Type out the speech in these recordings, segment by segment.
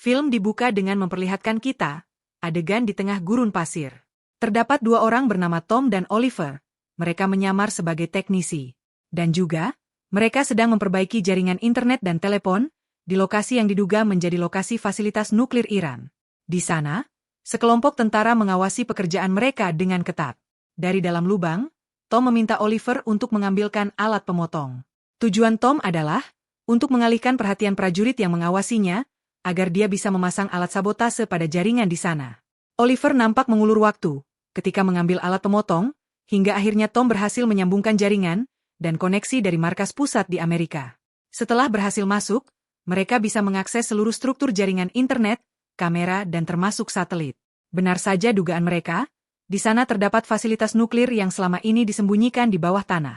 Film dibuka dengan memperlihatkan kita, adegan di tengah gurun pasir. Terdapat dua orang bernama Tom dan Oliver. Mereka menyamar sebagai teknisi. Dan juga, mereka sedang memperbaiki jaringan internet dan telepon di lokasi yang diduga menjadi lokasi fasilitas nuklir Iran. Di sana, sekelompok tentara mengawasi pekerjaan mereka dengan ketat. Dari dalam lubang, Tom meminta Oliver untuk mengambilkan alat pemotong. Tujuan Tom adalah untuk mengalihkan perhatian prajurit yang mengawasinya, agar dia bisa memasang alat sabotase pada jaringan di sana. Oliver nampak mengulur waktu ketika mengambil alat pemotong, hingga akhirnya Tom berhasil menyambungkan jaringan dan koneksi dari markas pusat di Amerika. Setelah berhasil masuk, mereka bisa mengakses seluruh struktur jaringan internet, kamera, dan termasuk satelit. Benar saja dugaan mereka, di sana terdapat fasilitas nuklir yang selama ini disembunyikan di bawah tanah.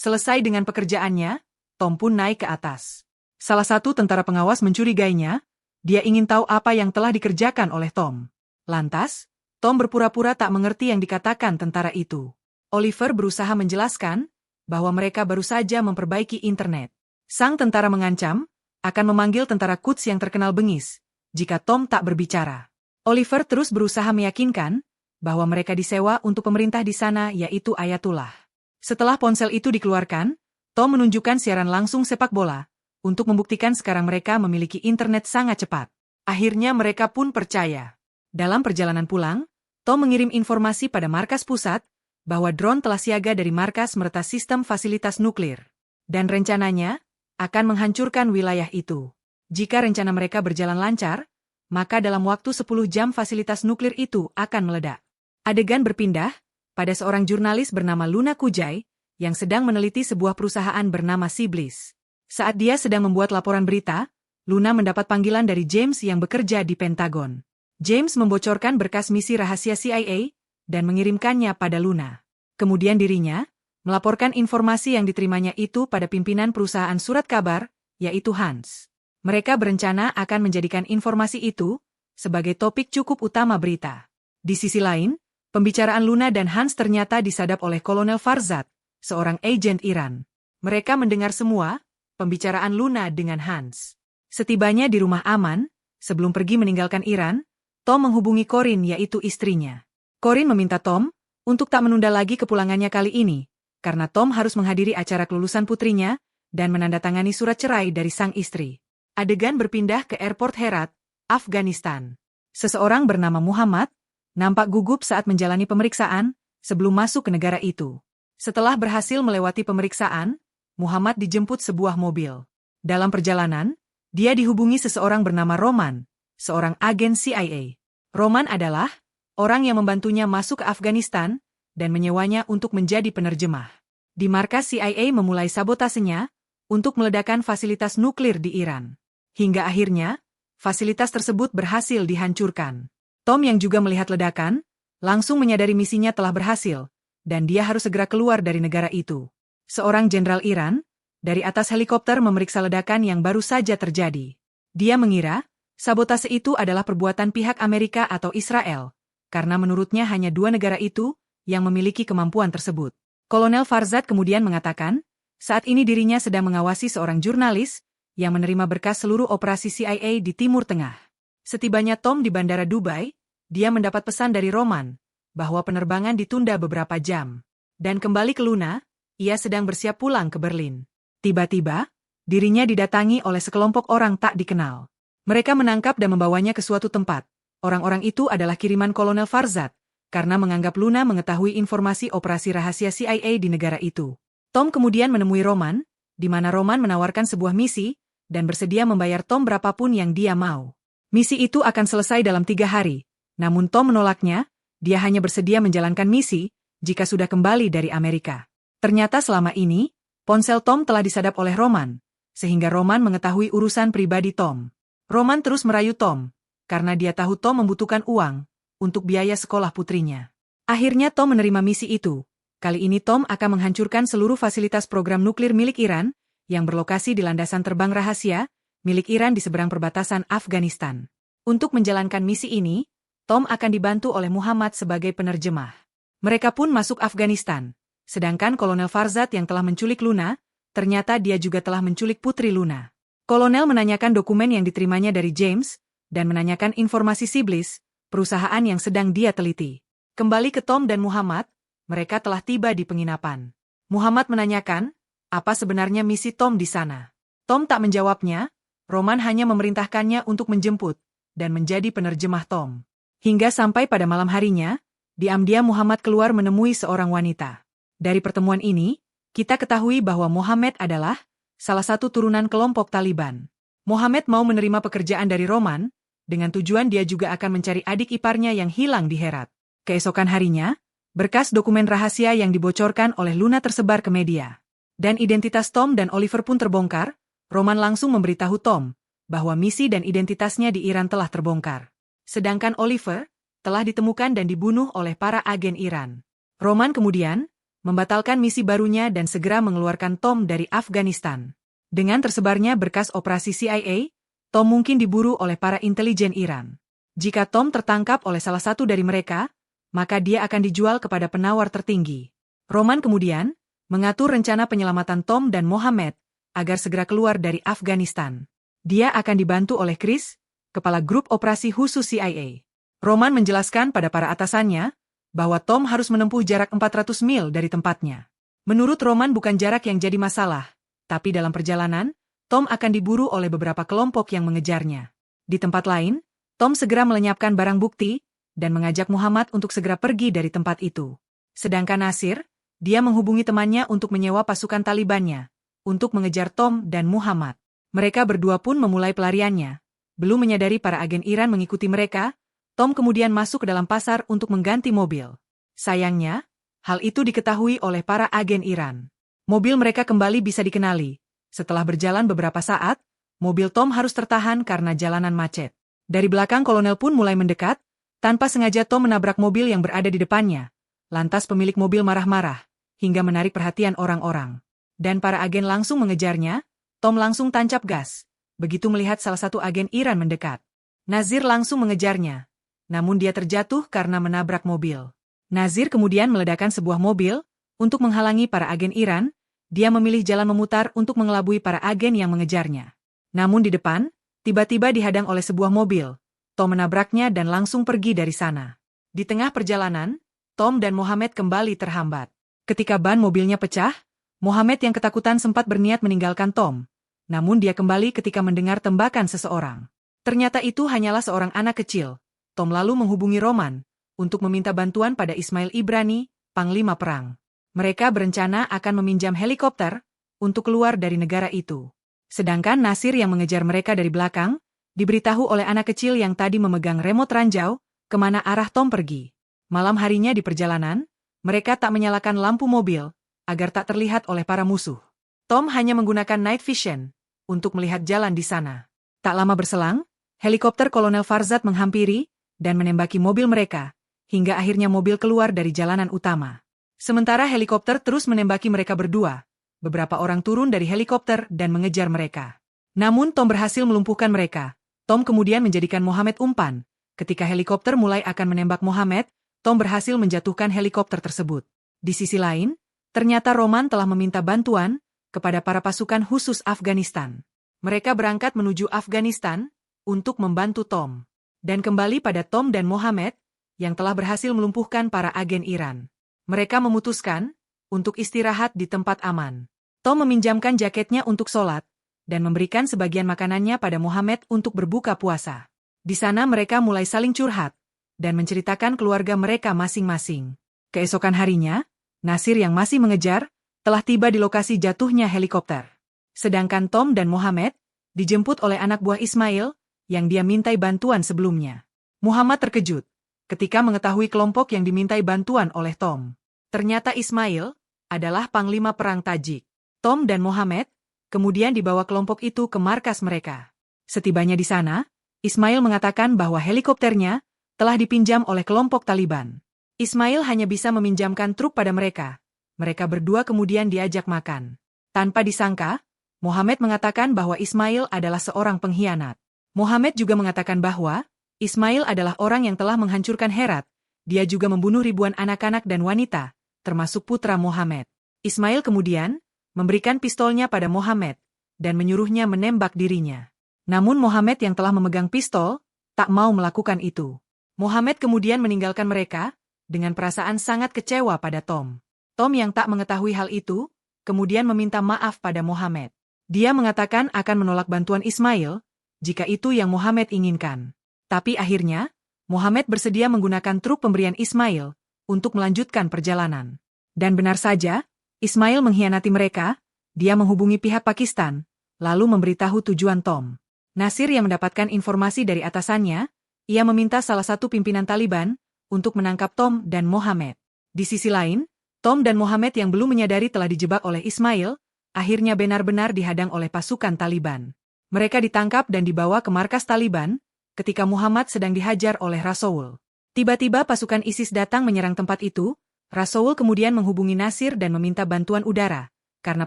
Selesai dengan pekerjaannya, Tom pun naik ke atas. Salah satu tentara pengawas mencurigainya. Dia ingin tahu apa yang telah dikerjakan oleh Tom. Lantas, Tom berpura-pura tak mengerti yang dikatakan tentara itu. Oliver berusaha menjelaskan bahwa mereka baru saja memperbaiki internet. Sang tentara mengancam akan memanggil tentara Quds yang terkenal bengis jika Tom tak berbicara. Oliver terus berusaha meyakinkan bahwa mereka disewa untuk pemerintah di sana, yaitu Ayatullah. Setelah ponsel itu dikeluarkan, Tom menunjukkan siaran langsung sepak bola untuk membuktikan sekarang mereka memiliki internet sangat cepat. Akhirnya mereka pun percaya. Dalam perjalanan pulang, Tom mengirim informasi pada markas pusat bahwa drone telah siaga dari markas meretas sistem fasilitas nuklir. Dan rencananya akan menghancurkan wilayah itu. Jika rencana mereka berjalan lancar, maka dalam waktu 10 jam fasilitas nuklir itu akan meledak. Adegan berpindah pada seorang jurnalis bernama Luna Kujai yang sedang meneliti sebuah perusahaan bernama Siblis. Saat dia sedang membuat laporan berita, Luna mendapat panggilan dari James yang bekerja di Pentagon. James membocorkan berkas misi rahasia CIA dan mengirimkannya pada Luna. Kemudian dirinya melaporkan informasi yang diterimanya itu pada pimpinan perusahaan surat kabar, yaitu Hans. Mereka berencana akan menjadikan informasi itu sebagai topik cukup utama berita. Di sisi lain, pembicaraan Luna dan Hans ternyata disadap oleh Kolonel Farzad, seorang agen Iran. Mereka mendengar semua pembicaraan Luna dengan Hans. Setibanya di rumah aman, sebelum pergi meninggalkan Iran, Tom menghubungi Corinne, yaitu istrinya. Corinne meminta Tom untuk tak menunda lagi kepulangannya kali ini, karena Tom harus menghadiri acara kelulusan putrinya dan menandatangani surat cerai dari sang istri. Adegan berpindah ke airport Herat, Afghanistan. Seseorang bernama Muhammad nampak gugup saat menjalani pemeriksaan sebelum masuk ke negara itu. Setelah berhasil melewati pemeriksaan, Muhammad dijemput sebuah mobil. Dalam perjalanan, dia dihubungi seseorang bernama Roman, seorang agen CIA. Roman adalah orang yang membantunya masuk ke Afghanistan dan menyewanya untuk menjadi penerjemah. Di markas CIA memulai sabotasenya untuk meledakkan fasilitas nuklir di Iran. Hingga akhirnya, fasilitas tersebut berhasil dihancurkan. Tom yang juga melihat ledakan, langsung menyadari misinya telah berhasil, dan dia harus segera keluar dari negara itu. Seorang jenderal Iran, dari atas helikopter memeriksa ledakan yang baru saja terjadi. Dia mengira, sabotase itu adalah perbuatan pihak Amerika atau Israel, karena menurutnya hanya dua negara itu yang memiliki kemampuan tersebut. Kolonel Farzad kemudian mengatakan, saat ini dirinya sedang mengawasi seorang jurnalis yang menerima berkas seluruh operasi CIA di Timur Tengah. Setibanya Tom di Bandara Dubai, dia mendapat pesan dari Roman bahwa penerbangan ditunda beberapa jam. Dan kembali ke Luna, ia sedang bersiap pulang ke Berlin. Tiba-tiba, dirinya didatangi oleh sekelompok orang tak dikenal. Mereka menangkap dan membawanya ke suatu tempat. Orang-orang itu adalah kiriman Kolonel Farzad, karena menganggap Luna mengetahui informasi operasi rahasia CIA di negara itu. Tom kemudian menemui Roman, di mana Roman menawarkan sebuah misi, dan bersedia membayar Tom berapapun yang dia mau. Misi itu akan selesai dalam 3 hari, namun Tom menolaknya, dia hanya bersedia menjalankan misi, jika sudah kembali dari Amerika. Ternyata selama ini, ponsel Tom telah disadap oleh Roman, sehingga Roman mengetahui urusan pribadi Tom. Roman terus merayu Tom, karena dia tahu Tom membutuhkan uang untuk biaya sekolah putrinya. Akhirnya Tom menerima misi itu. Kali ini Tom akan menghancurkan seluruh fasilitas program nuklir milik Iran, yang berlokasi di landasan terbang rahasia, milik Iran di seberang perbatasan Afghanistan. Untuk menjalankan misi ini, Tom akan dibantu oleh Muhammad sebagai penerjemah. Mereka pun masuk Afghanistan. Sedangkan Kolonel Farzad yang telah menculik Luna, ternyata dia juga telah menculik putri Luna. Kolonel menanyakan dokumen yang diterimanya dari James, dan menanyakan informasi Siblis, perusahaan yang sedang dia teliti. Kembali ke Tom dan Muhammad, mereka telah tiba di penginapan. Muhammad menanyakan, apa sebenarnya misi Tom di sana? Tom tak menjawabnya, Roman hanya memerintahkannya untuk menjemput, dan menjadi penerjemah Tom. Hingga sampai pada malam harinya, diam-diam Muhammad keluar menemui seorang wanita. Dari pertemuan ini, kita ketahui bahwa Muhammad adalah salah satu turunan kelompok Taliban. Muhammad mau menerima pekerjaan dari Roman, dengan tujuan dia juga akan mencari adik iparnya yang hilang di Herat. Keesokan harinya, berkas dokumen rahasia yang dibocorkan oleh Luna tersebar ke media. Dan identitas Tom dan Oliver pun terbongkar. Roman langsung memberitahu Tom bahwa misi dan identitasnya di Iran telah terbongkar. Sedangkan Oliver telah ditemukan dan dibunuh oleh para agen Iran. Roman kemudian membatalkan misi barunya dan segera mengeluarkan Tom dari Afghanistan. Dengan tersebarnya berkas operasi CIA, Tom mungkin diburu oleh para intelijen Iran. Jika Tom tertangkap oleh salah satu dari mereka, maka dia akan dijual kepada penawar tertinggi. Roman kemudian mengatur rencana penyelamatan Tom dan Mohammed agar segera keluar dari Afghanistan. Dia akan dibantu oleh Chris, kepala grup operasi khusus CIA. Roman menjelaskan pada para atasannya bahwa Tom harus menempuh jarak 400 mil dari tempatnya. Menurut Roman bukan jarak yang jadi masalah, tapi dalam perjalanan, Tom akan diburu oleh beberapa kelompok yang mengejarnya. Di tempat lain, Tom segera melenyapkan barang bukti dan mengajak Muhammad untuk segera pergi dari tempat itu. Sedangkan Nasir, dia menghubungi temannya untuk menyewa pasukan Talibannya untuk mengejar Tom dan Muhammad. Mereka berdua pun memulai pelariannya. Belum menyadari para agen Iran mengikuti mereka, Tom kemudian masuk ke dalam pasar untuk mengganti mobil. Sayangnya, hal itu diketahui oleh para agen Iran. Mobil mereka kembali bisa dikenali. Setelah berjalan beberapa saat, mobil Tom harus tertahan karena jalanan macet. Dari belakang kolonel pun mulai mendekat. Tanpa sengaja Tom menabrak mobil yang berada di depannya. Lantas pemilik mobil marah-marah, hingga menarik perhatian orang-orang. Dan para agen langsung mengejarnya. Tom langsung tancap gas. Begitu melihat salah satu agen Iran mendekat. Nazir langsung mengejarnya. Namun dia terjatuh karena menabrak mobil. Nazir kemudian meledakkan sebuah mobil. Untuk menghalangi para agen Iran, dia memilih jalan memutar untuk mengelabui para agen yang mengejarnya. Namun di depan, tiba-tiba dihadang oleh sebuah mobil. Tom menabraknya dan langsung pergi dari sana. Di tengah perjalanan, Tom dan Mohammed kembali terhambat. Ketika ban mobilnya pecah, Mohammed yang ketakutan sempat berniat meninggalkan Tom. Namun dia kembali ketika mendengar tembakan seseorang. Ternyata itu hanyalah seorang anak kecil. Tom lalu menghubungi Roman untuk meminta bantuan pada Ismail Ibrani, panglima perang. Mereka berencana akan meminjam helikopter untuk keluar dari negara itu. Sedangkan Nasir yang mengejar mereka dari belakang, diberitahu oleh anak kecil yang tadi memegang remote ranjau, kemana arah Tom pergi. Malam harinya di perjalanan, mereka tak menyalakan lampu mobil, agar tak terlihat oleh para musuh. Tom hanya menggunakan night vision, untuk melihat jalan di sana. Tak lama berselang, helikopter Kolonel Farzad menghampiri, dan menembaki mobil mereka, hingga akhirnya mobil keluar dari jalanan utama. Sementara helikopter terus menembaki mereka berdua, beberapa orang turun dari helikopter dan mengejar mereka. Namun Tom berhasil melumpuhkan mereka. Tom kemudian menjadikan Mohammed umpan. Ketika helikopter mulai akan menembak Mohammed, Tom berhasil menjatuhkan helikopter tersebut. Di sisi lain, ternyata Roman telah meminta bantuan kepada para pasukan khusus Afghanistan. Mereka berangkat menuju Afghanistan untuk membantu Tom. Dan kembali pada Tom dan Mohammed, yang telah berhasil melumpuhkan para agen Iran. Mereka memutuskan untuk istirahat di tempat aman. Tom meminjamkan jaketnya untuk sholat, dan memberikan sebagian makanannya pada Mohammed untuk berbuka puasa. Di sana mereka mulai saling curhat, dan menceritakan keluarga mereka masing-masing. Keesokan harinya, Nasir yang masih mengejar, telah tiba di lokasi jatuhnya helikopter. Sedangkan Tom dan Mohammed, dijemput oleh anak buah Ismail, yang dia mintai bantuan sebelumnya. Muhammad terkejut, ketika mengetahui kelompok yang dimintai bantuan oleh Tom. Ternyata Ismail adalah panglima perang Tajik. Tom dan Mohammed kemudian dibawa kelompok itu ke markas mereka. Setibanya di sana, Ismail mengatakan bahwa helikopternya telah dipinjam oleh kelompok Taliban. Ismail hanya bisa meminjamkan truk pada mereka. Mereka berdua kemudian diajak makan. Tanpa disangka, Mohammed mengatakan bahwa Ismail adalah seorang pengkhianat. Mohammed juga mengatakan bahwa Ismail adalah orang yang telah menghancurkan Herat. Dia juga membunuh ribuan anak-anak dan wanita, termasuk putra Mohammed. Ismail kemudian memberikan pistolnya pada Mohammed, dan menyuruhnya menembak dirinya. Namun Mohammed yang telah memegang pistol, tak mau melakukan itu. Mohamed kemudian meninggalkan mereka, dengan perasaan sangat kecewa pada Tom. Tom yang tak mengetahui hal itu, kemudian meminta maaf pada Mohamed. Dia mengatakan akan menolak bantuan Ismail, jika itu yang Mohamed inginkan. Tapi akhirnya, Mohamed bersedia menggunakan truk pemberian Ismail untuk melanjutkan perjalanan. Dan benar saja, Ismail mengkhianati mereka, dia menghubungi pihak Pakistan, lalu memberitahu tujuan Tom. Nasir yang mendapatkan informasi dari atasannya, ia meminta salah satu pimpinan Taliban untuk menangkap Tom dan Mohamed. Di sisi lain, Tom dan Mohamed yang belum menyadari telah dijebak oleh Ismail, akhirnya benar-benar dihadang oleh pasukan Taliban. Mereka ditangkap dan dibawa ke markas Taliban, ketika Muhammad sedang dihajar oleh Rasoul. Tiba-tiba pasukan ISIS datang menyerang tempat itu, Rasoul kemudian menghubungi Nasir dan meminta bantuan udara, karena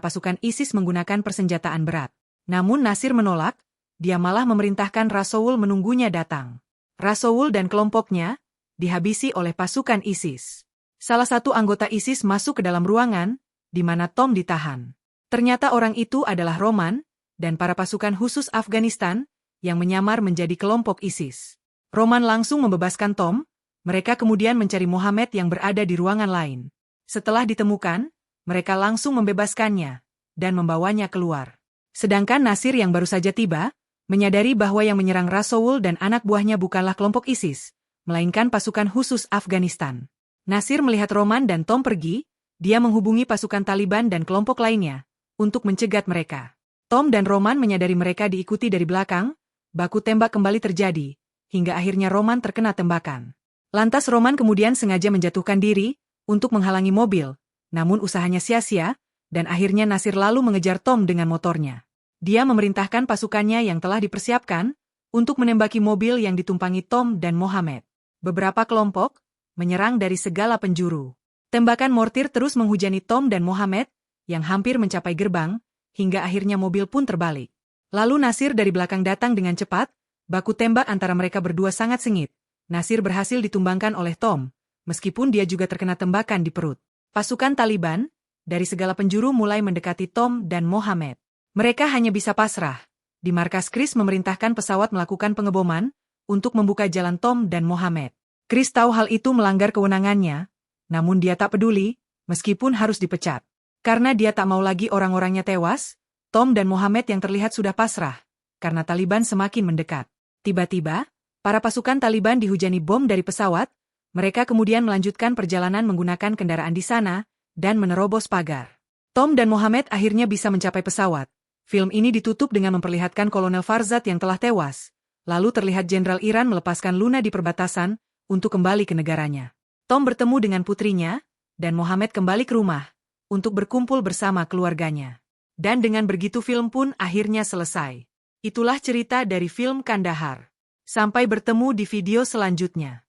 pasukan ISIS menggunakan persenjataan berat. Namun Nasir menolak, dia malah memerintahkan Rasoul menunggunya datang. Rasoul dan kelompoknya dihabisi oleh pasukan ISIS. Salah satu anggota ISIS masuk ke dalam ruangan, di mana Tom ditahan. Ternyata orang itu adalah Roman, dan para pasukan khusus Afghanistan, yang menyamar menjadi kelompok ISIS. Roman langsung membebaskan Tom, mereka kemudian mencari Mohamed yang berada di ruangan lain. Setelah ditemukan, mereka langsung membebaskannya, dan membawanya keluar. Sedangkan Nasir yang baru saja tiba, menyadari bahwa yang menyerang Rasoul dan anak buahnya bukanlah kelompok ISIS, melainkan pasukan khusus Afghanistan. Nasir melihat Roman dan Tom pergi, dia menghubungi pasukan Taliban dan kelompok lainnya, untuk mencegat mereka. Tom dan Roman menyadari mereka diikuti dari belakang, baku tembak kembali terjadi, hingga akhirnya Roman terkena tembakan. Lantas Roman kemudian sengaja menjatuhkan diri, untuk menghalangi mobil, namun usahanya sia-sia, dan akhirnya Nasir lalu mengejar Tom dengan motornya. Dia memerintahkan pasukannya yang telah dipersiapkan, untuk menembaki mobil yang ditumpangi Tom dan Mohamed. Beberapa kelompok menyerang dari segala penjuru. Tembakan mortir terus menghujani Tom dan Mohamed, yang hampir mencapai gerbang, hingga akhirnya mobil pun terbalik. Lalu Nasir dari belakang datang dengan cepat, baku tembak antara mereka berdua sangat sengit. Nasir berhasil ditumbangkan oleh Tom, meskipun dia juga terkena tembakan di perut. Pasukan Taliban, dari segala penjuru mulai mendekati Tom dan Mohamed. Mereka hanya bisa pasrah. Di markas Chris memerintahkan pesawat melakukan pengeboman, untuk membuka jalan Tom dan Mohamed. Chris tahu hal itu melanggar kewenangannya, namun dia tak peduli, meskipun harus dipecat. Karena dia tak mau lagi orang-orangnya tewas, Tom dan Mohamed yang terlihat sudah pasrah, karena Taliban semakin mendekat. Tiba-tiba, para pasukan Taliban dihujani bom dari pesawat, mereka kemudian melanjutkan perjalanan menggunakan kendaraan di sana, dan menerobos pagar. Tom dan Mohamed akhirnya bisa mencapai pesawat. Film ini ditutup dengan memperlihatkan Kolonel Farzad yang telah tewas, lalu terlihat Jenderal Iran melepaskan Luna di perbatasan, untuk kembali ke negaranya. Tom bertemu dengan putrinya, dan Mohamed kembali ke rumah, untuk berkumpul bersama keluarganya. Dan dengan begitu film pun akhirnya selesai. Itulah cerita dari film Kandahar. Sampai bertemu di video selanjutnya.